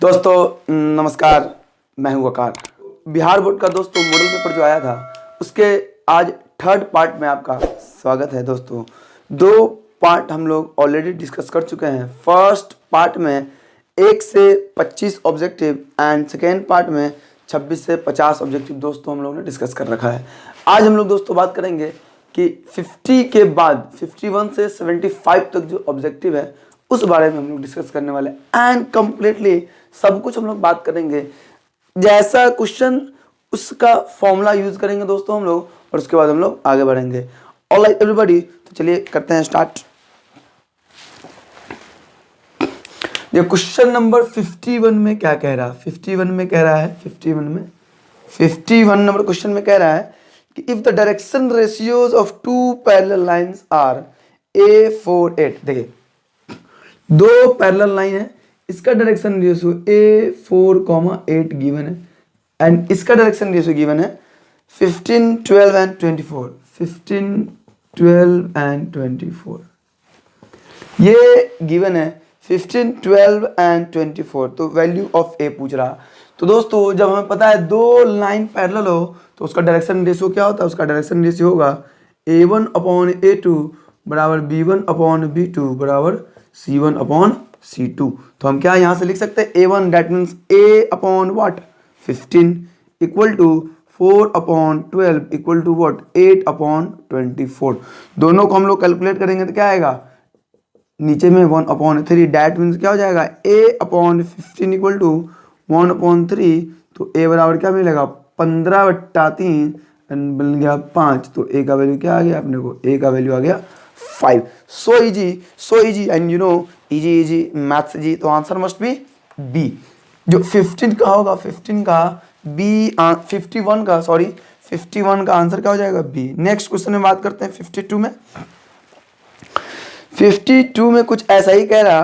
दोस्तों नमस्कार, मैं हूं वकार। बिहार बोर्ड का दोस्तों मॉडल पेपर जो आया था उसके आज थर्ड पार्ट में आपका स्वागत है। दोस्तों दो पार्ट हम लोग ऑलरेडी डिस्कस कर चुके हैं। फर्स्ट पार्ट में 1 से 25 ऑब्जेक्टिव एंड सेकेंड पार्ट में 26 से 50 ऑब्जेक्टिव दोस्तों हम लोगों ने डिस्कस कर रखा है। आज हम लोग दोस्तों बात करेंगे कि 50 के बाद 51 से 75 तक जो ऑब्जेक्टिव है उस बारे में हम लोग डिस्कस करने वाले एंड कंप्लीटली सब कुछ हम लोग बात करेंगे। जैसा क्वेश्चन उसका फॉर्मूला यूज करेंगे दोस्तों हम लोग, और उसके बाद हम लोग आगे बढ़ेंगे। ऑलराइट एवरीबॉडी, तो चलिए करते हैं स्टार्ट। ये क्वेश्चन नंबर 51 में क्या कह रहा है? 51 में कह रहा है 51 नंबर क्वेश्चन में कह रहा है कि if the direction ratios of two parallel lines are A4 8। देखिए दो पैरेलल लाइन है, इसका डायरेक्शन रेशियो A4, 8 गिवन है एंड इसका डायरेक्शन रेशियो गिवन है 15, 12 एंड 24। 15, 12 एंड 24 ये गिवन है 15, 12 एंड 24। तो वैल्यू ऑफ A पूछ रहा। तो दोस्तों जब हमें पता है दो लाइन पैरेलल हो तो उसका डायरेक्शन रेशियो क्या होता है? उसका डायरेक्शन रेशियो होगा A1/A2 बराबर B1/B2 बराबर C1/C2। तो हम क्या यहाँ से लिख सकते हैं? A1 that means A/what 15 equal to 4/12 equal to what 8/24। दोनों को हम लोग कैलकुलेट करेंगे तो क्या आएगा? नीचे में 1/3 दैट मीन्स क्या हो जाएगा? A/15 equal to 1/3। तो A बराबर क्या मिलेगा? 15/3 बन गया 5। तो A का वैल्यू क्या आ गया अपने को? A का वैल्यू आ गया 5। So easy and you know easy maths easy. तो आंसर मस्ट बी बी। जो 15 का होगा 15 का बी 51 का आंसर क्या हो जाएगा? बी। नेक्स्ट क्वेश्चन में बात करते हैं 52 में। 52 में कुछ ऐसा ही कह रहा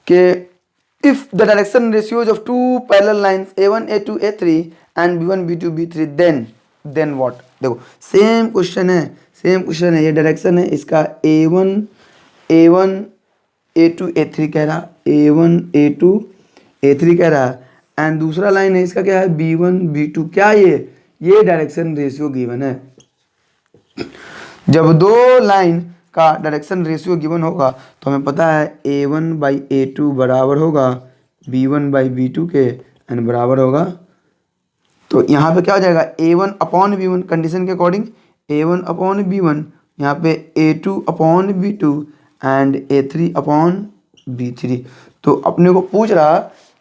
कि if the direction ratios of two parallel lines A1, A2, A3 and B1, B2, B3 then what. देखो सेम क्वेश्चन है, ये डायरेक्शन है इसका A1, A2, A3 कह रहा, A1, A2, A3 कह रहा एंड दूसरा लाइन है इसका क्या है? B1, B2। क्या ये डायरेक्शन रेशियो गिवन है। जब दो लाइन का डायरेक्शन रेशियो गिवन होगा तो हमें पता है A1/A2 बराबर होगा B1/B2 के एंड बराबर होगा। तो यहाँ पे क्या हो जाएगा? A1/B1 कंडीशन के अकॉर्डिंग A1/B1, यहाँ पे A2/B2 एंड A3/B3। तो अपने को पूछ रहा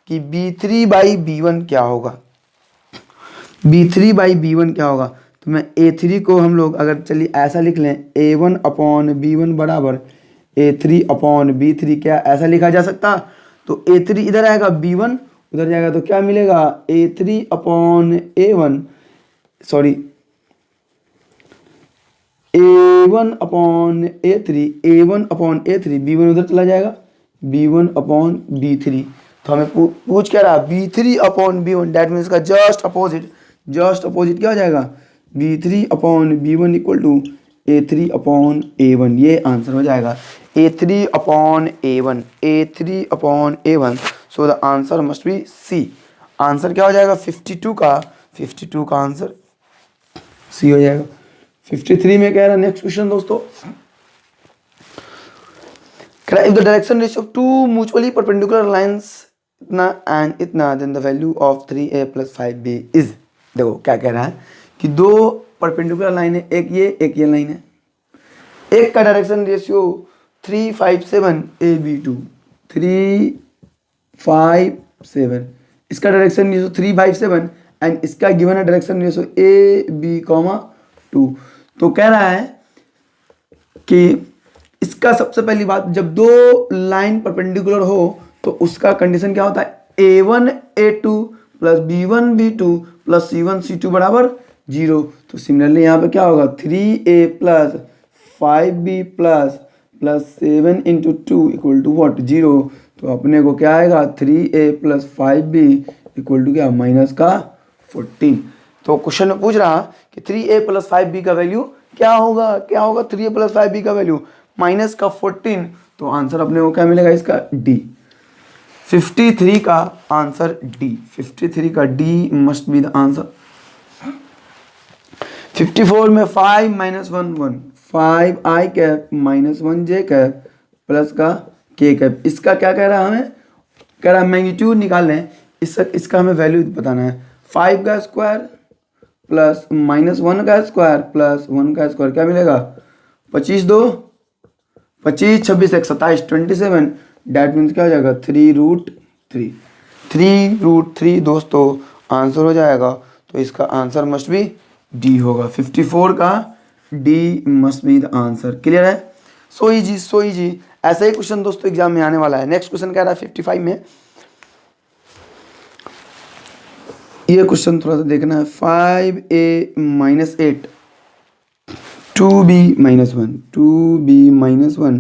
कि B3/B1 क्या होगा? B3/B1 क्या होगा? तो मैं A3 को हम लोग अगर चलिए ऐसा लिख लें A1/B1 बराबर A3/B3। क्या ऐसा लिखा जा सकता? तो A3 इधर आएगा, B1 उधर जाएगा, तो क्या मिलेगा? A1/A3 B1 उधर चला जाएगा B1/B3। तो हमें पूछ क्या रहा? B3/B1 दैट मीन्स का जस्ट अपोजिट क्या हो जाएगा? B3/B1 equal to A3/A1। ये आंसर हो जाएगा A3/A1। So the answer must be C. Answer क्या हो जाएगा? 52 का आंसर सी हो जाएगा। 53 में कह रहा नेक्स्ट क्वेश्चन दोस्तों, if the direction ratio of two mutually perpendicular lines इतना एंड इतना then the value of 3a plus 5b is। देखो क्या कह रहा है कि दो परपेंडिकुलर लाइन है, एक ये लाइन है। एक का डायरेक्शन रेशियो 3, 5, 7 AB2 3, 5, 7। इसका डायरेक्शन रेशियो 3, 5, 7 एंड इसका गिवन है डायरेक्शन रेशियो AB2। तो कह रहा है कि इसका सबसे पहली बात, जब दो लाइन परपेंडिकुलर हो तो उसका कंडीशन क्या होता है? A1/A2 plus B1/B2 plus C1/C2 बराबर 0। तो सिमिलरली यहाँ पे क्या होगा? 3a plus 5b plus 7 into 2 equal to what 0। तो अपने को क्या आएगा? 3a plus 5b equal to क्या? माइनस का 14। तो क्वेश्चन में पूछ रहा कि 3a प्लस 5b का वैल्यू क्या होगा? 3a प्लस 5b का वैल्यू माइनस का 14। तो आंसर अपने को क्या मिलेगा इसका? डी। 53 का आंसर डी, 53 का D must be the answer. 54 में 5 माइनस 1 1, 5 आई कैप माइनस 1 जे कैप प्लस का के कैप। इसका क्या कह रहा है हमें, कह रहा है मैग्नीट्यूड निकाल लें। इसका हमें वैल्यू बताना है। 5 का स्क्वायर प्लस माइनस 1 का स्क्वायर प्लस 1 का स्क्वायर क्या मिलेगा, 25 2 25 26 1 27 27, डैट मीन्स क्या हो जाएगा 3√3। 3√3 दोस्तों आंसर हो जाएगा। तो इसका आंसर मस्ट बी डी होगा। 54 का D must be the answer. Clear है? So easy. ऐसा ही क्वेश्चन दोस्तों एग्जाम में आने वाला है। नेक्स्ट क्वेश्चन कह रहा है 55 में, ये क्वेश्चन थोड़ा सा देखना है। 5a minus 8 2b minus 1 2b minus 1,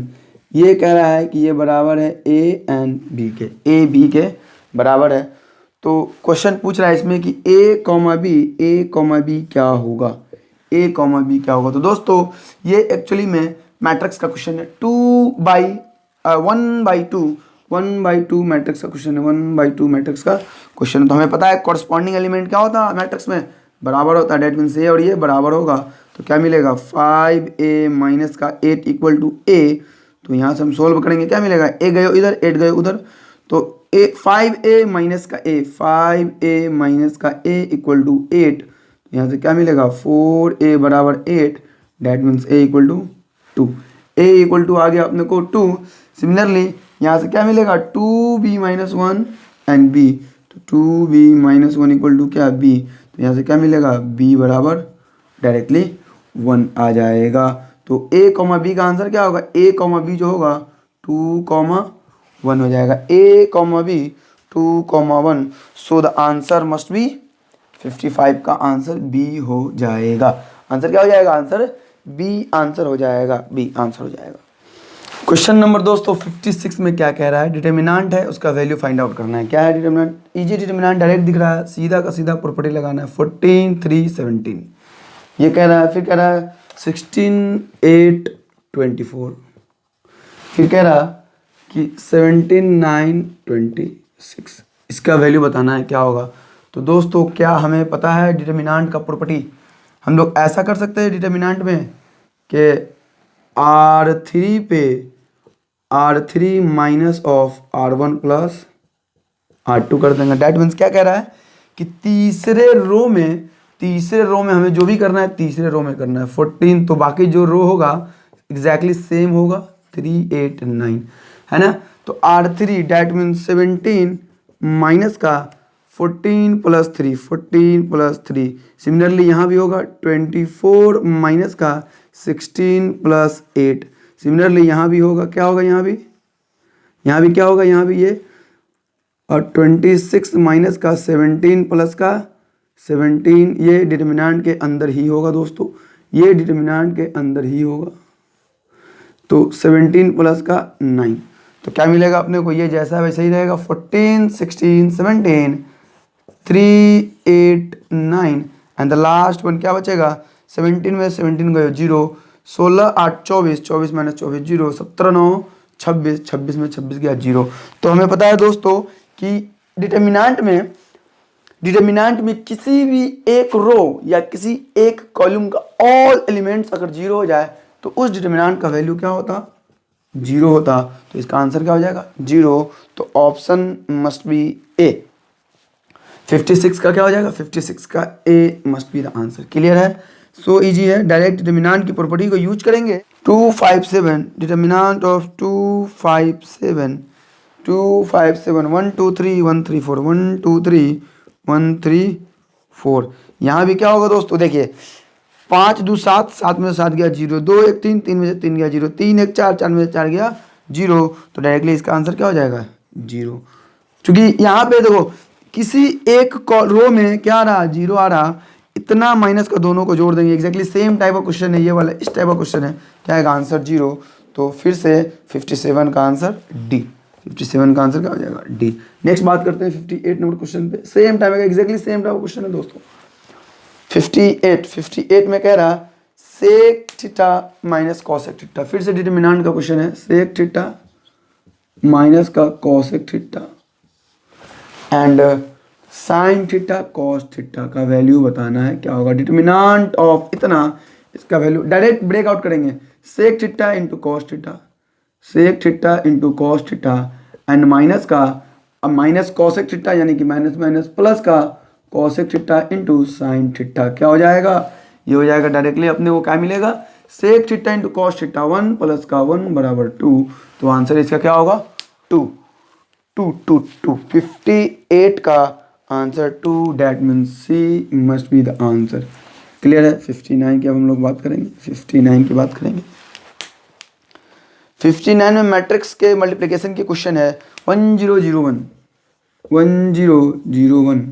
ये कह रहा है कि ये बराबर है a एंड b के, a b के बराबर है। तो क्वेश्चन पूछ रहा है इसमें कि a कॉमा b क्या होगा, a कॉमा b क्या होगा। तो दोस्तों ये एक्चुअली में मैट्रिक्स का क्वेश्चन है। 1/2 मैट्रिक्स का क्वेश्चन है। 1/2 मैट्रिक्स का क्वेश्चन। तो हमें पता है कॉरस्पॉन्डिंग एलिमेंट क्या होता है मैट्रिक्स में, बराबर होता है। डेट मीन्स ए और ये बराबर होगा। तो क्या मिलेगा 5a माइनस का 8 इक्वल टू a। तो यहाँ से हम सोल्व करेंगे, क्या मिलेगा, a गए इधर 8 गए उधर। तो 5a माइनस का a इक्वल टू 8। यहाँ से क्या मिलेगा 4a बराबर 8, that means a equal to 2। a equal to आ गया अपने को 2। सिमिलरली यहाँ से क्या मिलेगा 2b माइनस 1 एंड b। तो 2b माइनस 1 इक्वल टू क्या b। तो यहाँ से क्या मिलेगा b बराबर डायरेक्टली 1 आ जाएगा। तो a कॉमा b का आंसर क्या होगा, a कॉमा b जो होगा 2,1 हो जाएगा। a comma b 2,1। So the answer must B 55 का आंसर b हो जाएगा। आंसर क्या हो जाएगा, आंसर बी आंसर हो जाएगा, बी आंसर हो जाएगा। क्वेश्चन नंबर दोस्तों 56 में क्या कह रहा है, डिटर्मिनेंट है उसका वैल्यू फाइंड आउट करना है। क्या है डिटर्मिनेंट, इजी डिटर्मिनेंट डायरेक्ट दिख रहा है, सीधा का सीधा प्रॉपर्टी लगाना है। 14 3 17 ये कह रहा है। फिर कह रहा है 16 8 24, फिर कह रहा कि 17 9 26। इसका वैल्यू बताना है क्या होगा। तो दोस्तों क्या हमें पता है डिटर्मिनेंट का प्रॉपर्टी, हम लोग ऐसा कर सकते हैं डिटर्मिनेंट में कि R3 पे R3 minus of R1 plus R2 कर देंगे। डैट मीन्स क्या कह रहा है कि तीसरे रो में हमें जो भी करना है तीसरे रो में करना है। 14 तो बाकी जो रो होगा एग्जैक्टली सेम होगा 3 8 9 है ना। तो R3 डैट मीन्स 17 माइनस का 14 प्लस 3 सिमिलरली यहाँ भी होगा 24 माइनस का 16 प्लस 8। सिमिलरली यहाँ भी होगा, क्या होगा यहाँ भी क्या होगा, यहाँ भी ये। और 26 माइनस का 17 प्लस का 17, ये डिटर्मिनेंट के अंदर ही होगा दोस्तों, ये डिटर्मिनेंट के अंदर ही होगा। तो 17 प्लस का 9, तो क्या मिलेगा अपने को, ये जैसा है वैसे ही रहेगा। 14 16 17 3 8 9 एंड द लास्ट वन क्या बचेगा, 17 में 17 गए 0, 16 8 24, 24 माइनस 24 0, 17 9 26, 26 में 26 गया 0। तो हमें पता है दोस्तों कि डिटर्मिनेंट में किसी भी एक रो या किसी एक कॉलम का ऑल एलिमेंट्स अगर 0 हो जाए तो उस डिटर्मिनेंट का वैल्यू क्या होता, 0 होता। तो इसका आंसर क्या हो जाएगा 0। तो ऑप्शन मस्ट बी ए। 56 का क्या हो जाएगा, 56 का A must be the answer. Clear है, सो इजी है। डायरेक्ट डिटर्मिनेंट की प्रॉपर्टी को यूज करेंगे। 257 डिटर्मिनेंट ऑफ 257 1 2 3 1 3 4 1 2 3 1 3 4। यहाँ भी क्या होगा दोस्तों, देखिए 5 2 7 7 में 7 गया 0, 2 1 3 3 में से 3 गया 0, 3 1 4 4 में से 4 गया 0। तो डायरेक्टली इसका आंसर क्या हो जाएगा 0। क्योंकि यहाँ पे देखो किसी एक रो में क्या आ रहा 0 आ रहा, इतना माइनस का दोनों को जोड़ देंगे। Exactly same type of question है ये वाला, इस टाइप ऑफ क्वेश्चन है। क्या आएगा आंसर 0। तो फिर से 57 का आंसर डी। 57 का आंसर क्या हो जाएगा डी। नेक्स्ट बात करते हैं 58 नंबर क्वेश्चन पे। सेम टाइप है, exactly same type of question है दोस्तों। 58 में कह रहा sec theta minus cosec theta. फिर से डिटर्मिनेंट का क्वेश्चन है, सेक थीटा माइनस का cosec theta and sine theta cos theta का वैल्यू बताना है क्या होगा। डिटर्मिनेंट ऑफ इतना, इसका वैल्यू डायरेक्ट ब्रेकआउट करेंगे। Sec theta into cos theta, sec theta into cos theta and minus का, अब माइनस कॉसेक थीटा यानी कि माइनस माइनस प्लस का cosec theta into sine theta, क्या हो जाएगा, ये हो जाएगा डायरेक्टली अपने को क्या मिलेगा, sec theta into cos theta 1 plus का 1 बराबर 2। तो आंसर इसका क्या होगा 2। 58 का answer 2, that means C must be the answer. Clear है। 59 की अब हम लोग बात करेंगे, 59 की बात करेंगे। 59 में मैट्रिक्स के मल्टीप्लिकेशन की क्वेश्चन है 1001 1001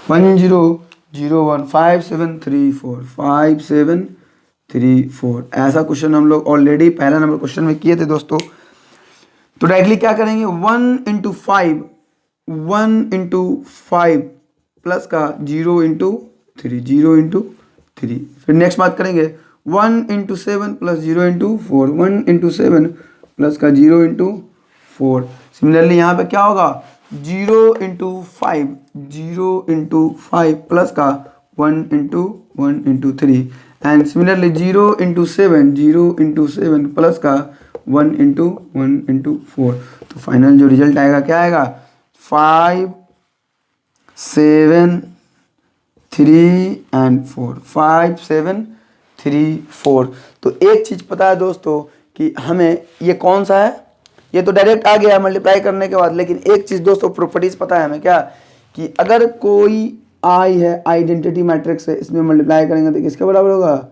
5734 5734 ऐसा क्वेश्चन हम लोग ऑलरेडी पहला नंबर क्वेश्चन में किए थे दोस्तों। तो डायरेक्टली क्या करेंगे 1 इंटू 5 प्लस का 0 इंटू 3 फिर नेक्स्ट बात करेंगे 1 into 7 plus 0 into 4 1 into 7 plus का 0 इंटू 4। सिमिलरली यहाँ पे क्या होगा 0 इंटू 5 प्लस का 1 into 3 and similarly 0 into 7 plus का 1 इंटू 4। तो फाइनल जो रिजल्ट आएगा क्या आएगा 5 7 3 एंड 4 5 7 3 4। तो एक चीज़ पता है दोस्तों कि हमें ये कौन सा है, ये तो डायरेक्ट आ गया मल्टीप्लाई करने के बाद, लेकिन एक चीज़ दोस्तों प्रॉपर्टीज पता है हमें क्या, कि अगर कोई आई है आइडेंटिटी मैट्रिक्स है, इसमें मल्टीप्लाई करेंगे तो किसके बराबर होगा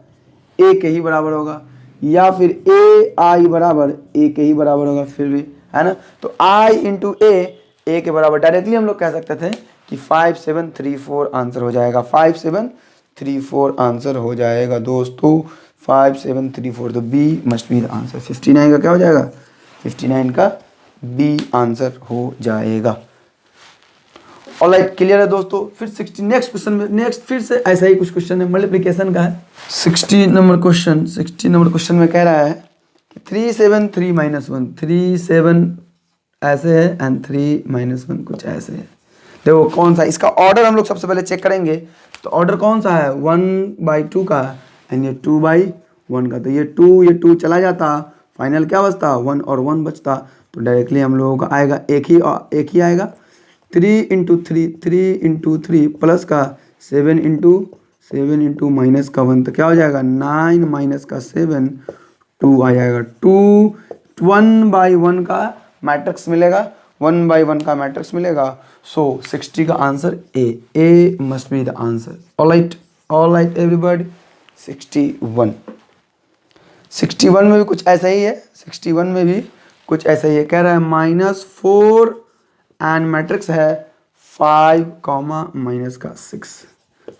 ए के ही बराबर होगा, या फिर ए आई बराबर ए के ही बराबर होगा फिर भी, है ना। तो आई इंटू ए के बराबर डायरेक्टली हम लोग कह सकते थे कि 5 7 3 4 आंसर हो जाएगा। 5 7 3 4 आंसर हो जाएगा दोस्तों, 5 7 3 4। तो B must be the answer. 59 का क्या हो जाएगा 59 का बी आंसर हो जाएगा। ऑलराइट, क्लियर है दोस्तों। फिर 60 नेक्स्ट क्वेश्चन में, नेक्स्ट फिर से ऐसा ही कुछ क्वेश्चन है, मल्टीप्लिकेशन का है। 60 नंबर क्वेश्चन में कह रहा है कि 3 7 3 -1 3 7 ऐसे है एंड 3 -1 कुछ ऐसे है। देखो कौन सा, इसका ऑर्डर हम लोग सबसे पहले चेक करेंगे। तो ऑर्डर कौन सा है 1/2 का एंड ये 2/1 का। तो ये 2 चला जाता, फाइनल क्या बचता 1 और 1 बचता। तो डायरेक्टली हम लोगों का आएगा एक ही आएगा 3 इंटू 3 प्लस का 7 इंटू माइनस का 1। तो क्या हो जाएगा 9 माइनस का 7 2 आ जाएगा। 2 1/1 का मैट्रिक्स मिलेगा, 1/1 का मैट्रिक्स मिलेगा। सो 60 का answer A must be the answer. Alright everybody. 61 में भी कुछ ऐसा ही है, 61 में भी कुछ ऐसा ही है। कह रहा है -4 एंड मैट्रिक्स है 5, माइनस का 6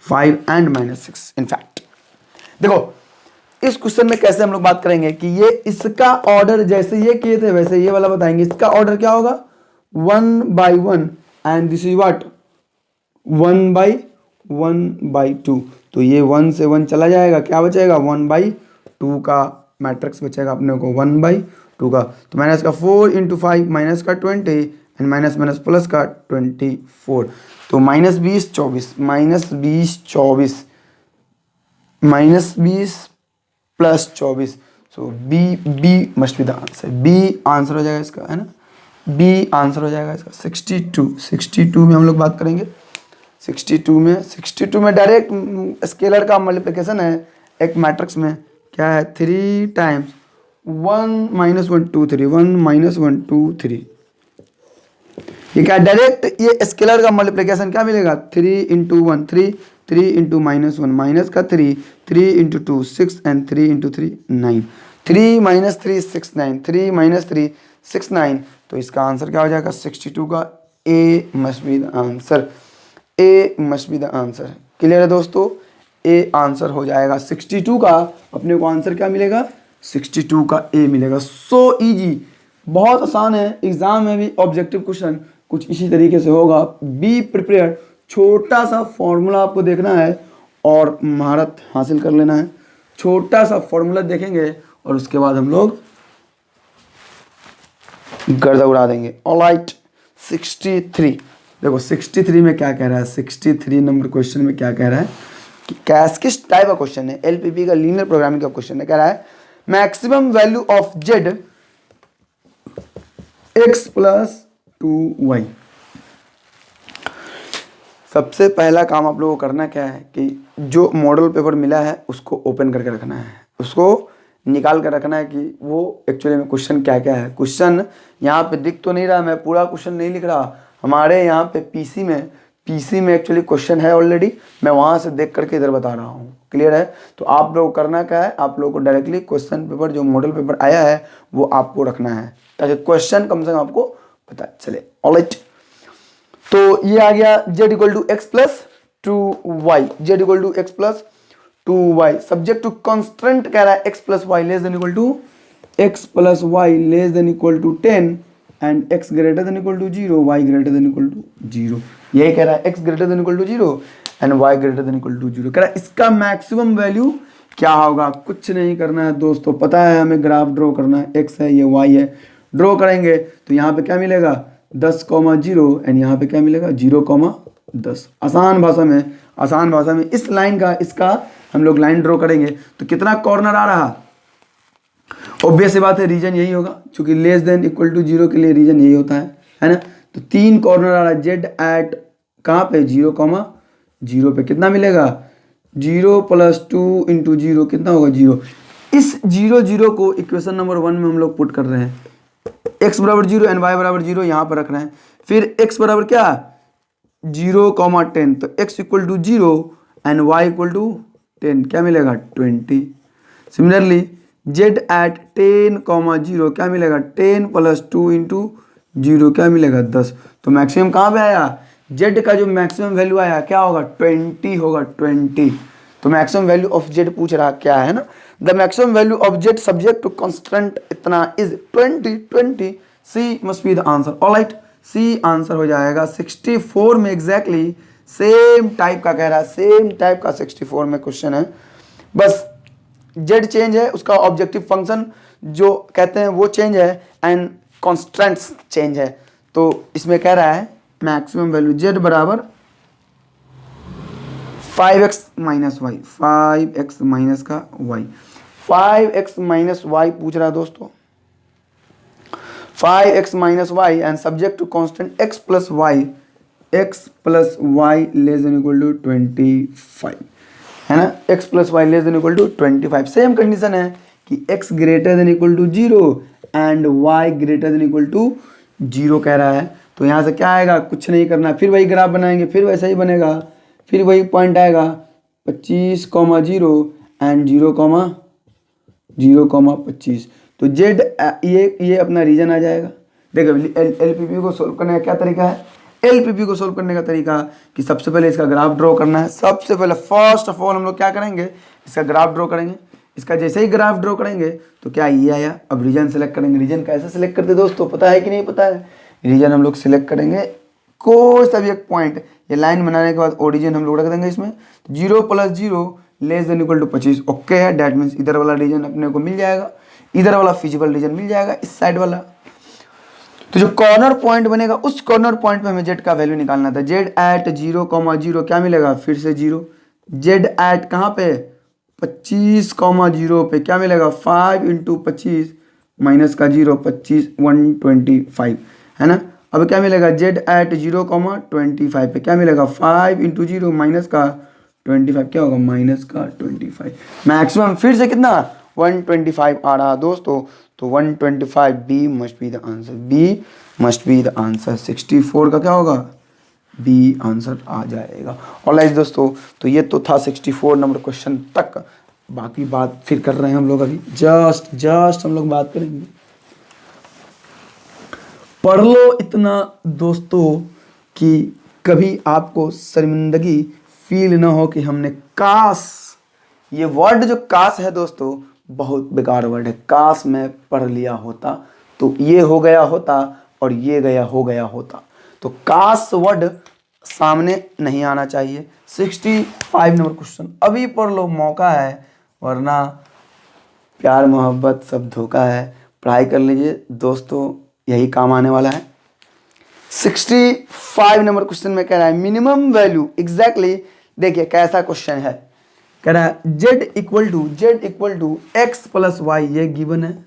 5 एंड -6। इनफैक्ट देखो इस क्वेश्चन में कैसे हम लोग बात करेंगे कि ये इसका ऑर्डर जैसे ये किए थे वैसे ये वाला बताएंगे। इसका ऑर्डर क्या होगा 1/1 एंड दिस इज व्हाट 1/2। तो ये 1 से 1 चला जाएगा, क्या बचेगा 1/2 का मैट्रिक्स बचेगा अपने को 1/2 का। तो माइनस का 4 इंटू 5 माइनस का 20 एंड माइनस प्लस का 24। तो -20 plus 24। So B must be the answer. B answer हो जाएगा इसका, है ना, बी आंसर हो जाएगा इसका। 62 में हम लोग बात करेंगे। 62 में डायरेक्ट स्केलर का मल्टीप्लिकेशन है एक मैट्रिक्स में। क्या है 3 टाइम्स 1 -1 2 3 1 -1 2 3। ये क्या डायरेक्ट ये स्केलर का मल्टीप्लिकेशन क्या मिलेगा 3 इंटू 1 3 इंटू -1 माइनस का 3 इंटू 2 6 एंड 3 इंटू 3 9 3 - 3 6 9 3 - 3 6 9। तो इसका आंसर क्या हो जाएगा 62 का A must be the answer. A must be the answer. Clear है दोस्तों, ए आंसर हो जाएगा 62 का। अपने को आंसर क्या मिलेगा 62 का ए मिलेगा। सो इजी, बहुत आसान है। एग्जाम में भी ऑब्जेक्टिव क्वेश्चन कुछ इसी तरीके से होगा। Be prepared. छोटा सा फॉर्मूला आपको देखना है और महारत हासिल कर लेना है। छोटा सा फॉर्मूला देखेंगे और उसके बाद हम लोग गर्दा उड़ा देंगे। ऑलराइट, 63। देखो 63 में क्या कह रहा है, 63 नंबर क्वेश्चन में क्या कह रहा है कि किस टाइप का क्वेश्चन है, एलपीपी का लीनियर प्रोग्रामिंग का क्वेश्चन है। कह रहा है maximum value of Z x plus 2y। सबसे पहला काम आप लोगों को करना क्या है कि जो मॉडल पेपर मिला है उसको ओपन करके रखना है, उसको निकाल कर रखना है कि वो एक्चुअली में क्वेश्चन क्या क्या है। क्वेश्चन यहाँ पे दिख तो नहीं रहा, मैं पूरा क्वेश्चन नहीं लिख रहा, हमारे यहाँ पे पीसी में एक्चुअली क्वेश्चन है ऑलरेडी, मैं वहाँ से देख करके इधर बता रहा हूँ। क्लियर है? तो आप लोग करना क्या है, आप लोगों को डायरेक्टली क्वेश्चन पेपर जो मॉडल पेपर आया है वो आपको रखना है ताकि क्वेश्चन कम से कम आपको पता चले। ऑलराइट, तो ये आ गया z equal to x plus 2y, z equal to x plus 2y subject to constant कह रहा है x plus y less than equal to x plus y less than equal to 10 and x greater than equal to 0, y greater than equal to 0। यही कह रहा है x greater than equal to 0 and y greater than equal to 0। कह रहा है इसका maximum value क्या होगा। कुछ नहीं करना है दोस्तों, पता है हमें ग्राफ ड्रॉ करना है, x है ये y है, ड्रॉ करेंगे तो यहाँ पे क्या मिलेगा 10,0 एंड यहाँ पे क्या मिलेगा 0,10। आसान भाषा में इस लाइन का इसका हम लोग लाइन ड्रॉ करेंगे तो कितना कॉर्नर आ रहा, ऑब्वियस बात है रीजन यही होगा, क्योंकि लेस देन इक्वल टू 0 के लिए रीजन यही होता है ना। तो 3 कॉर्नर आ रहा है जेड एट कहाँ पे 0,0 पे, कितना मिलेगा 0 प्लस 2 इंटू 0 कितना होगा 0। इस 0 को इक्वेशन नंबर 1 में हम लोग पुट कर रहे हैं, x बराबर 0 एंड y बराबर 0 यहाँ पर रख रहे हैं, फिर x बराबर क्या 0,10, तो x equal to 0 and y equal to 10 क्या मिलेगा 20। सिमिलरली z एट 10,0 क्या मिलेगा 10 प्लस 2 इंटू 0 क्या मिलेगा 10। तो मैक्सिमम कहाँ पे आया, z का जो मैक्सिमम वैल्यू आया क्या होगा 20 होगा 20। तो मैक्सिमम वैल्यू ऑफ z पूछ रहा क्या है ना, the maximum value of z subject to constant इतना is 20। C must be the answer. Alright, C answer हो जाएगा 64 में एग्जैक्टली सेम टाइप का कह रहा है, सेम टाइप का 64 में क्वेश्चन है, बस z चेंज है, उसका ऑब्जेक्टिव फंक्शन जो कहते हैं वो चेंज है एंड कॉन्स्टेंट्स चेंज है। तो इसमें कह रहा है मैक्सिमम वैल्यू z बराबर 5x minus y, 5x minus का y, 5x माइनस वाई पूछ रहा है दोस्तों, 5x minus y and subject to constant x plus y less than equal to 25 है ना, x plus y less than equal to 25। Same condition है कि x greater than equal to 0 and y greater than equal to 0 कह रहा है। तो यहाँ से क्या आएगा, कुछ नहीं करना, फिर वही ग्राफ बनाएंगे, फिर वैसा ही बनेगा, फिर वही पॉइंट आएगा 25,0 एंड 0,25। तो z ये अपना रीजन आ जाएगा। देखो एलपीपी को सोल्व करने का क्या तरीका है, एलपीपी को सोल्व करने का तरीका कि सबसे पहले इसका ग्राफ ड्रॉ करना है। सबसे पहले फर्स्ट ऑफ ऑल हम लोग क्या करेंगे, इसका ग्राफ ड्रॉ करेंगे। इसका जैसे ही ग्राफ ड्रॉ करेंगे तो क्या ये आया, अब रीजन सेलेक्ट करेंगे। रीजन कैसे सेलेक्ट करते दोस्तों, पता है कि नहीं पता है, रीजन हम लोग सिलेक्ट करेंगे कोई सा भी एक पॉइंट, ये लाइन बनाने के बाद ओरिजिन हम लोग रख देंगे इसमें 0 plus 0 less than equal to 25। Okay है, डैट मीन्स इधर वाला रीजन अपने को मिल जाएगा, इधर वाला फिजिबल रीजन मिल जाएगा, इस साइड वाला। तो जो कॉर्नर पॉइंट बनेगा उस कॉर्नर पॉइंट पे हमें जेड का वैल्यू निकालना था। जेड एट 0,0 क्या मिलेगा, फिर से 0। जेड एट कहाँ पे 25,0 पे क्या मिलेगा 5 इंटू 25 माइनस का 0, 25 125 है ना। अब क्या मिलेगा जेड एट 0,25 पे क्या मिलेगा 5 इंटू 0 माइनस का 25 क्या होगा माइनस का 25। मैक्सिमम फिर से कितना 125 आ रहा दोस्तों, तो 125 B must be the answer, B must be the answer. 64 का क्या होगा बी आंसर आ जाएगा। ऑलराइट दोस्तों, तो ये तो था 64 नंबर क्वेश्चन तक, बाकी बात फिर कर रहे हैं हम लोग अभी, जस्ट हम लोग बात करेंगे। पढ़ लो इतना दोस्तों कि कभी आपको शर्मिंदगी फील ना हो कि हमने काश, ये वर्ड जो काश है दोस्तों बहुत बेकार वर्ड है, काश मैं पढ़ लिया होता तो ये हो गया होता और ये हो गया होता। तो काश वर्ड सामने नहीं आना चाहिए। 65 नंबर क्वेश्चन अभी पढ़ लो, मौका है, वरना प्यार मोहब्बत सब धोखा है। पढ़ाई कर लीजिए दोस्तों, यही काम आने वाला है। 65 नंबर क्वेश्चन में कह रहा है मिनिमम वैल्यू एग्जैक्टली। देखिए कैसा क्वेश्चन है, कह रहा है z equal to x plus y, ये गिवन है,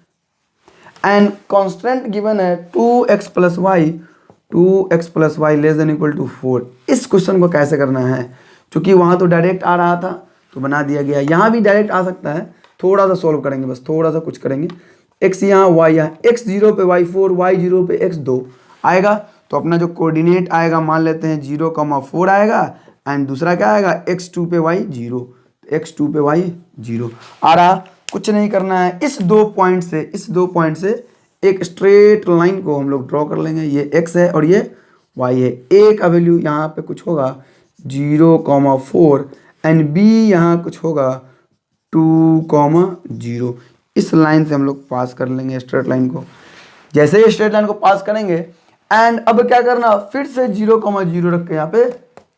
एंड कॉन्स्टेंट गिवन है 2x plus y less than equal to 4। इस क्वेश्चन को कैसे करना है, क्योंकि वहां तो डायरेक्ट आ रहा था तो बना दिया गया, यहाँ भी डायरेक्ट आ सकता है, थोड़ा सा सॉल्व करेंगे, बस थोड़ा सा कुछ करेंगे। x यहाँ y यहाँ, x 0 पे y 4, y 0 पे x 2 आएगा, तो अपना जो कोऑर्डिनेट आएगा मान लेते हैं 0,4 आएगा, एंड दूसरा क्या आएगा x2 पे y 0, x2 पे y 0 आ रहा। कुछ नहीं करना है, इस दो पॉइंट से एक स्ट्रेट लाइन को हम लोग ड्रॉ कर लेंगे, ये x है और ये y है। a का वैल्यू यहाँ पे कुछ होगा 0,4 एंड b यहाँ कुछ होगा 2,0। इस लाइन से हम लोग पास कर लेंगे स्ट्रेट लाइन को। जैसे ही स्ट्रेट लाइन को पास करेंगे एंड अब क्या करना, फिर से 0,0 रख के यहाँ पे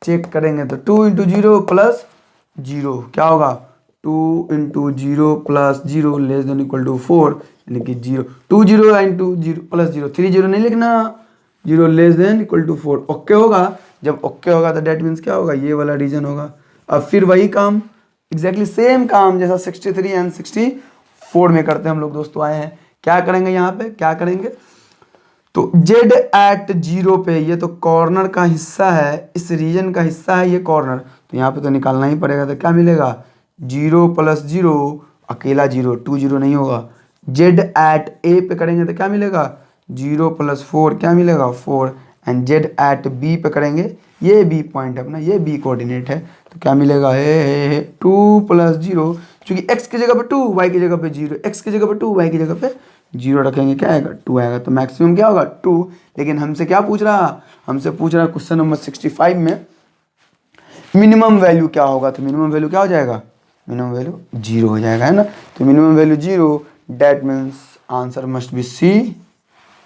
चेक करेंगे, तो 2 इंटू 0 प्लस 0 क्या होगा, 2 into 0 plus 0 less than equal to 4, यानी कि 0, 2 0 इंटू 0 प्लस 0, 3 0 नहीं लिखना, 0 less than equal to 4। Okay होगा, जब ओके होगा तो डेट मीन्स क्या होगा, ये वाला रीजन होगा। अब फिर वही काम, एग्जैक्टली सेम काम जैसा 63 एंड 64 में करते हैं हम लोग दोस्तों आए हैं। क्या करेंगे यहाँ पे, क्या करेंगे, तो z एट 0 पे, ये तो कॉर्नर का हिस्सा है, इस रीजन का हिस्सा है ये कॉर्नर, तो यहाँ पे तो निकालना ही पड़ेगा, तो क्या मिलेगा 0 प्लस 0 अकेला 0, 2 0 नहीं होगा। z एट a पे करेंगे तो क्या मिलेगा 0 प्लस 4 क्या मिलेगा 4, एंड z एट b पे करेंगे, ये b पॉइंट है अपना, ये b कोऑर्डिनेट है, तो क्या मिलेगा 2 प्लस 0, क्योंकि x की जगह पे 2 y की जगह पे 0, x की जगह पे 2 y की जगह पे 0 रखेंगे, क्या आएगा 2 आएगा, तो मैक्सिमम क्या होगा 2। लेकिन हमसे क्या पूछ रहा, हमसे पूछ रहा क्वेश्चन नंबर 65 में मिनिमम वैल्यू क्या होगा, तो मिनिमम वैल्यू क्या हो जाएगा, मिनिमम वैल्यू 0 हो जाएगा, है ना। तो minimum value 0, that means answer must be C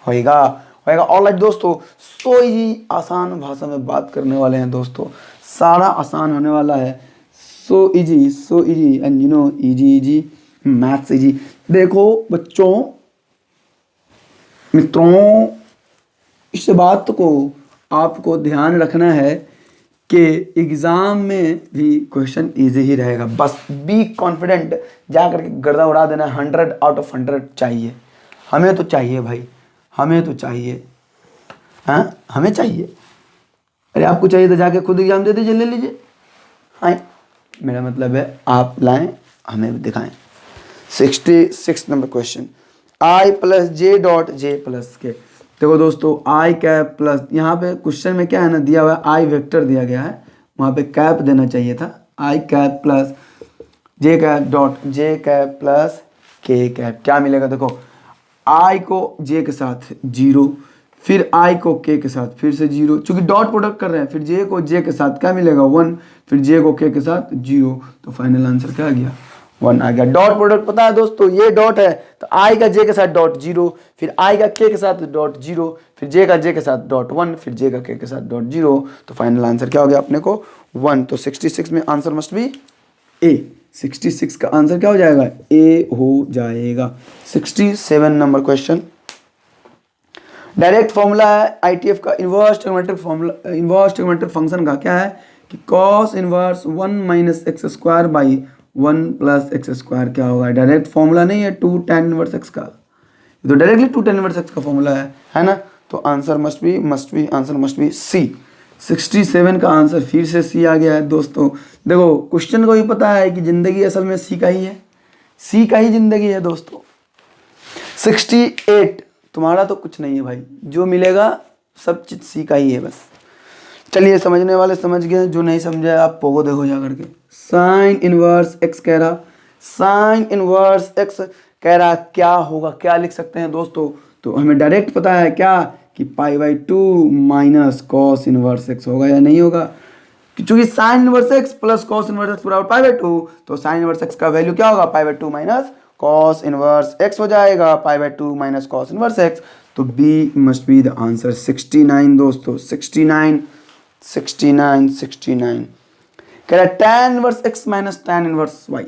होएगा। ऑलराइट दोस्तों, सो ही आसान भाषा में बात करने वाले हैं दोस्तों, सारा आसान होने वाला है, so easy and you know easy maths easy. देखो बच्चों, मित्रों, इस बात को आपको ध्यान रखना है कि एग्ज़ाम में भी क्वेश्चन इजी ही रहेगा, बस बी कॉन्फिडेंट, जा करके गर्दा उड़ा देना, 100 आउट ऑफ 100 चाहिए, हमें तो चाहिए भाई, हमें तो चाहिए, हाँ हमें चाहिए। अरे आपको चाहिए तो जाके खुद एग्जाम दे दीजिए, ले लीजिए, हाँ मेरा मतलब है आप लाएं हमें भी दिखाएं। 66 number question, i plus j dot j plus k. देखो दोस्तों, आई कैप प्लस, यहाँ पे क्वेश्चन में क्या है ना, दिया हुआ है आई वेक्टर दिया गया है, वहाँ पे कैप देना चाहिए था, i cap plus j cap dot j cap plus k cap, क्या मिलेगा, देखो आई को जे के साथ 0, फिर आई को के के साथ फिर से 0, चूंकि डॉट प्रोडक्ट कर रहे हैं, फिर जे को जे के साथ क्या मिलेगा 1, फिर जे को के साथ 0, तो फाइनल आंसर क्या आ गया 1 आ गया। डॉट प्रोडक्ट पता है दोस्तों, ये डॉट है तो आई का जे के साथ डॉट 0, फिर आई का के साथ डॉट 0, फिर जे का जे के साथ डॉट 1, फिर जे का के साथ डॉट 0, तो फाइनल आंसर क्या हो गया अपने को 1। तो 66 में आंसर मस्ट बी ए, 66 का आंसर क्या हो जाएगा ए हो जाएगा। 67 नंबर क्वेश्चन, डायरेक्ट फॉर्मूला है आईटीएफ का, inverse trigonometric formula, inverse trigonometric function का क्या है कि cos inverse 1 minus x square by 1 plus x square क्या होगा, डायरेक्ट फॉर्मूला नहीं है 2 tan इनवर्स एक्स का, ये तो डायरेक्टली 2 tan इनवर्स एक्स का फॉर्मूला है ना। तो answer must be answer must be C. 67 का आंसर फिर से सी आ गया है दोस्तों। देखो क्वेश्चन को भी पता है कि जिंदगी असल में सी का ही है, सी का ही जिंदगी है दोस्तों। 68, तुम्हारा तो कुछ नहीं है भाई, जो मिलेगा सब चीज सी का ही है बस। चलिए समझने वाले समझ गए, जो नहीं समझे आप पोगो देखो जा करके। साइन इनवर्स एक्स कह रहा, साइन इनवर्स एक्स कह रहा क्या होगा, क्या लिख सकते हैं दोस्तों, तो हमें डायरेक्ट पता है क्या कि π/2 माइनस कॉस इनवर्स एक्स होगा या नहीं होगा, क्योंकि sine inverse x plus cos inverse x बराबर π/2, तो साइन इनवर्स एक्स का वैल्यू क्या होगा π/2 माइनस कॉस इनवर्स एक्स हो जाएगा, π/2 माइनस कॉस इनवर्स एक्स, तो B must be the answer. 69 दोस्तों, 69 कह रहा है tan inverse x minus tan inverse y,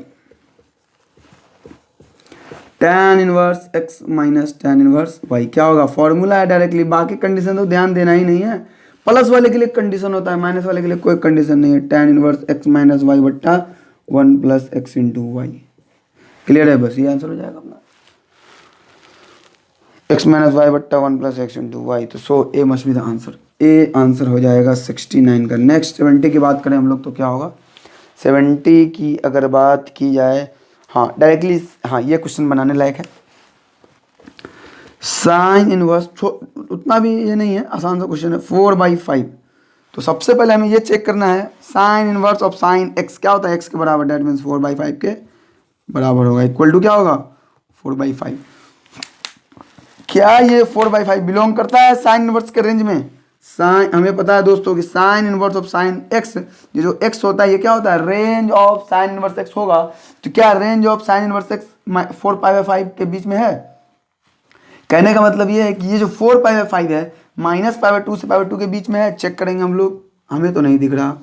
tan inverse x minus tan inverse y क्या होगा, फॉर्मूला है डायरेक्टली, बाकी कंडीशन तो ध्यान देना ही नहीं है। प्लस वाले के लिए कंडीशन होता है, माइनस वाले के लिए कोई कंडीशन नहीं है। tan inverse x minus y बट्टा 1 plus x into y. Clear है, बस ये आंसर हो जाएगा अपना, x माइनस वाई बट्टा 1 प्लस एक्स इंटू वाई। तो so A must be the answer, A answer हो जाएगा 69 का। नेक्स्ट 70 की बात करें हम लोग तो क्या होगा, 70 की अगर बात की जाए, हाँ डायरेक्टली, हाँ ये क्वेश्चन बनाने लायक है। साइन इनवर्स, उतना भी ये नहीं है, आसान सा क्वेश्चन है, 4/5। तो सबसे पहले हमें ये चेक करना है sine inverse of sine x क्या होता है, एक्स के बराबर, डेट मीन्स 4/5 के बराबर होगा, इक्वल टू क्या होगा 4/5। क्या ये 4/5 बिलोंग करता है साइन इनवर्स के रेंज में? साइन, हमें पता है दोस्तों कि sine inverse of sine x, ये जो एक्स होता है ये क्या होता है, range of sine inverse x होगा। तो क्या range of sine inverse x 4/5 के बीच में है? कहने का मतलब ये है कि ये जो 4/5 है -π/2 से π/2 के बीच में है। चेक करेंगे हम लोग, हमें तो नहीं दिख रहा,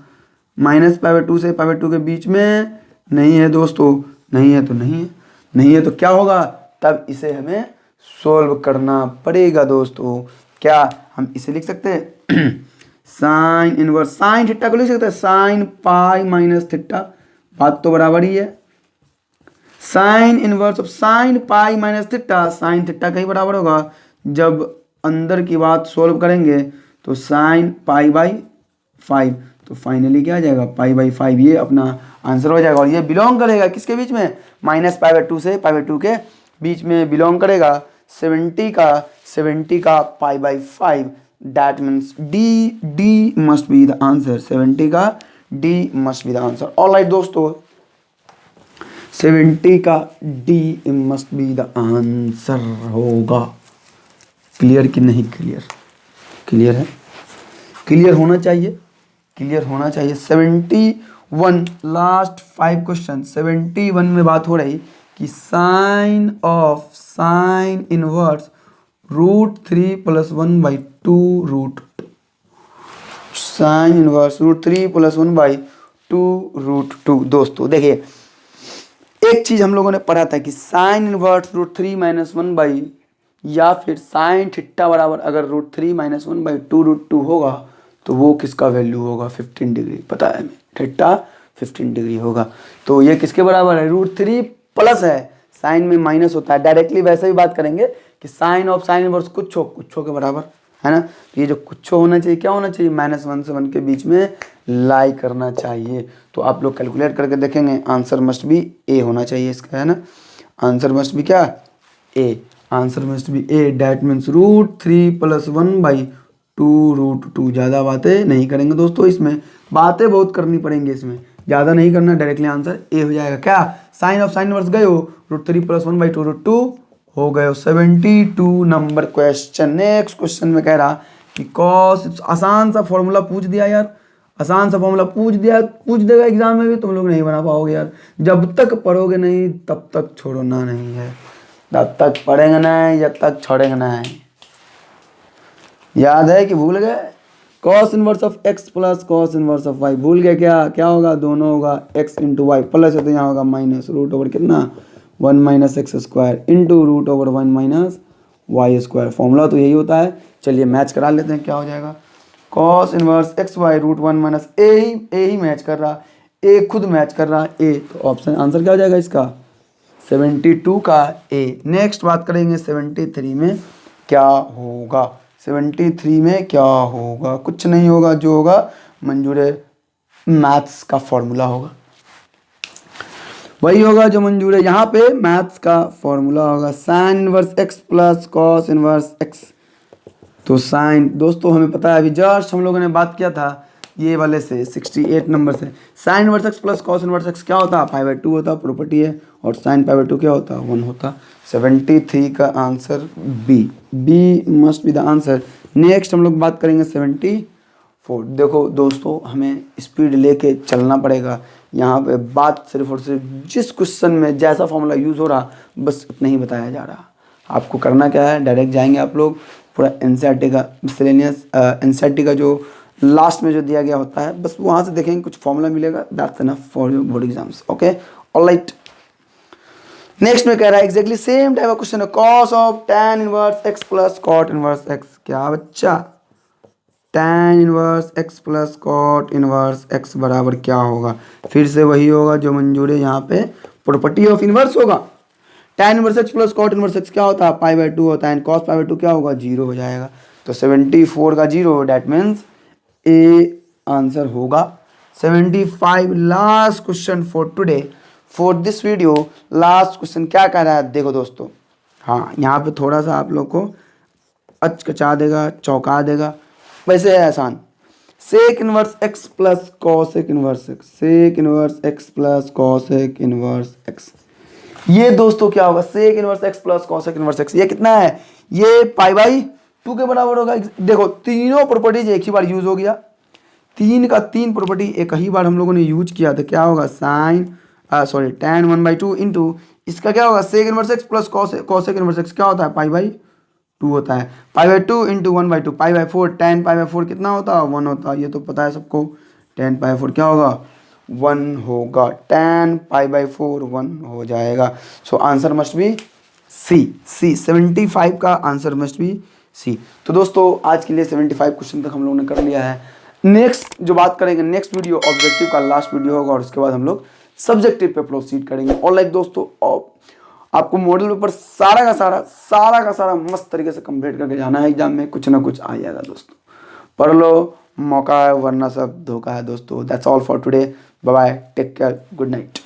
-π/2 से π/2 के बीच में नहीं है दोस्तों, नहीं है तो नहीं है, नहीं है तो क्या होगा, तब इसे हमें सोल्व करना पड़ेगा दोस्तों। क्या हम इसे लिख सकते हैं साइन इनवर्स, साइन थीटा को लिख सकते हैं साइन पाई माइनस थीटा, बात तो बराबर ही है। Sine inverse of sine pi minus theta, sine theta का ही बराबर होगा। जब अंदर की बात सोल्व करेंगे तो साइन π/5, तो फाइनली क्या आ जाएगा π/5, ये अपना आंसर हो जाएगा। और ये बिलोंग करेगा किसके बीच में, -π/2 से π/2 के बीच में बिलोंग करेगा। 70 का π/5, that means D must be the answer, 70 का D must be the answer. Alright दोस्तों, 70 का D must be the answer होगा। क्लियर कि नहीं क्लियर? क्लियर है, क्लियर होना चाहिए, क्लियर होना चाहिए। 71 लास्ट 5 क्वेश्चन, 71 में बात हो रही कि sine of sine inverse √3 + 1/2 √2, sine inverse √3 + 1/2 √2। दोस्तों देखिए, एक चीज हम लोगों ने पढ़ा था कि साइन इनवर्स √3 - 1/, या फिर साइन थीटा बराबर अगर √3 - 1/2 √2 होगा तो वो किसका वैल्यू होगा, 15 डिग्री। पता है हमें, थीटा 15 डिग्री होगा। तो ये किसके बराबर है, √3 प्लस है, साइन में माइनस होता है। डायरेक्टली वैसे भी बात करेंगे कि साइन ऑफ साइन इनवर्स कुछ के बराबर है ना। तो ये जो कुछ होना चाहिए, क्या होना चाहिए, -1 से 1 के बीच में लाई करना चाहिए। तो आप लोग कैलकुलेट करके देखेंगे, आंसर मस्ट बी ए होना चाहिए इसका, है ना। आंसर मस्ट बी क्या, A, answer must be A, that means √3 + 1/2 √2। ज़्यादा बातें नहीं करेंगे दोस्तों, इसमें बातें बहुत करनी पड़ेंगी, इसमें ज़्यादा नहीं करना, डायरेक्टली आंसर ए हो जाएगा। क्या साइन ऑफ साइन इनवर्स गए हो, √3 + 1/2 √2 हो गए। 72 नंबर क्वेश्चन। नेक्स्ट क्वेश्चन में कह रहा कि कॉस, आसान सा फॉर्मूला पूछ दिया यार, आसान सा फॉर्मूला पूछ देगा एग्जाम में भी, तुम लोग नहीं बना पाओगे यार। जब तक पढ़ोगे नहीं तब तक छोड़ना नहीं है, जब तक पढ़ेंगे नहीं जब तक छोड़ेंगे नहीं। याद है कि भूल गए, cos inverse of x plus cos inverse of y, भूल गए क्या, क्या होगा, दोनों होगा x इंटू वाई, प्लस है तो यहाँ होगा माइनस, √ओवर कितना 1 - x² इंटू √1 - y²। फॉर्मूला तो यही होता है। चलिए मैच करा लेते हैं, क्या हो जाएगा, कॉस इनवर्स xy √1 - ए ही मैच कर रहा, ए खुद मैच कर रहा ए, तो ऑप्शन आंसर क्या हो जाएगा इसका, 72 का ए। नेक्स्ट बात करेंगे 73 में क्या होगा। 73 में क्या होगा, कुछ नहीं होगा, जो होगा मंजूर मैथ्स का फॉर्मूला होगा, वही होगा जो मंजूर है। यहाँ पे मैथ्स का फॉर्मूला होगा sine inverse x plus cos inverse x। तो साइन, दोस्तों हमें पता है, अभी जस्ट हम लोगों ने बात किया था ये वाले से 68 नंबर से, sine inverse x plus cos inverse x क्या होता है, π/2 होता, प्रॉपर्टी है, और साइन π/2 क्या होता, 1 होता। 73 का answer B must be the answer. Next हम लोग बात करेंगे 74। देखो दोस्तों, हमें स्पीड लेके चलना पड़ेगा। यहाँ पे बात सिर्फ और सिर्फ जिस क्वेश्चन में जैसा फॉर्मूला यूज़ हो रहा बस उतना ही बताया जा रहा। आपको करना क्या है, डायरेक्ट जाएंगे आप लोग पूरा एनसीईआरटी का मिसलेनियस, एनसीईआरटी का जो लास्ट में जो दिया गया होता है, बस वहाँ से देखेंगे कुछ फॉर्मूला मिलेगा, that's enough for your board exams. Okay, alright. Next में कह रहा है exactly same type of question है, cos of tan inverse x plus cot inverse x। क्या बच्चा, tan inverse x plus cot inverse x बराबर क्या होगा, फिर से वही होगा जो मंजूर है यहाँ पे, प्रॉपर्टी ऑफ इनवर्स होगा। tan inverse x plus cot inverse x क्या होता है, π/2 होता है, cos π/2 क्या होगा, 0 हो जाएगा। तो 74 का 0, डैट मीन्स ए आंसर होगा 75। Last question for today, for this video, last question क्या कह रहा है, देखो दोस्तों। हाँ, यहाँ पे थोड़ा सा आप लोग को अचकचा देगा, चौंका देगा, वैसे है आसान। Sec inverse x plus cosec inverse x, sec inverse x plus cosec inverse x, ये दोस्तों क्या होगा, sec inverse x plus cosec inverse x, ये कितना है, ये π/2 के बराबर होगा। देखो तीनों प्रॉपर्टीज एक ही बार यूज हो गया, 3 का 3 प्रॉपर्टी एक ही बार हम लोगों ने यूज किया, तो क्या होगा, tan 1/2 इंटू इसका क्या होगा, sec inverse x plus cosec inverse x क्या होता है, π/2 होता है, π/2 इंटू 1/2, π/4, tan π/4 कितना होता है, 1 होता है, ये तो पता है सबको, tan π/4 क्या होगा, 1 होगा, tan π/4 1 हो जाएगा। So answer must be C 75 का आंसर मस्ट बी सी। तो दोस्तों आज के लिए 75 क्वेश्चन तक हम लोगों ने कर लिया है। नेक्स्ट जो बात करेंगे, नेक्स्ट वीडियो ऑब्जेक्टिव का लास्ट वीडियो होगा, और उसके बाद हम लोग सब्जेक्टिव पे प्रोसीड करेंगे। और लाइक दोस्तों, आपको मॉडल पेपर सारा का सारा मस्त तरीके से कंप्लीट करके जाना है, एग्जाम में कुछ ना कुछ आ जाएगा दोस्तों, पढ़ लो, मौका है, वरना सब धोखा है दोस्तों। That's all for today, bye bye, take care, good night.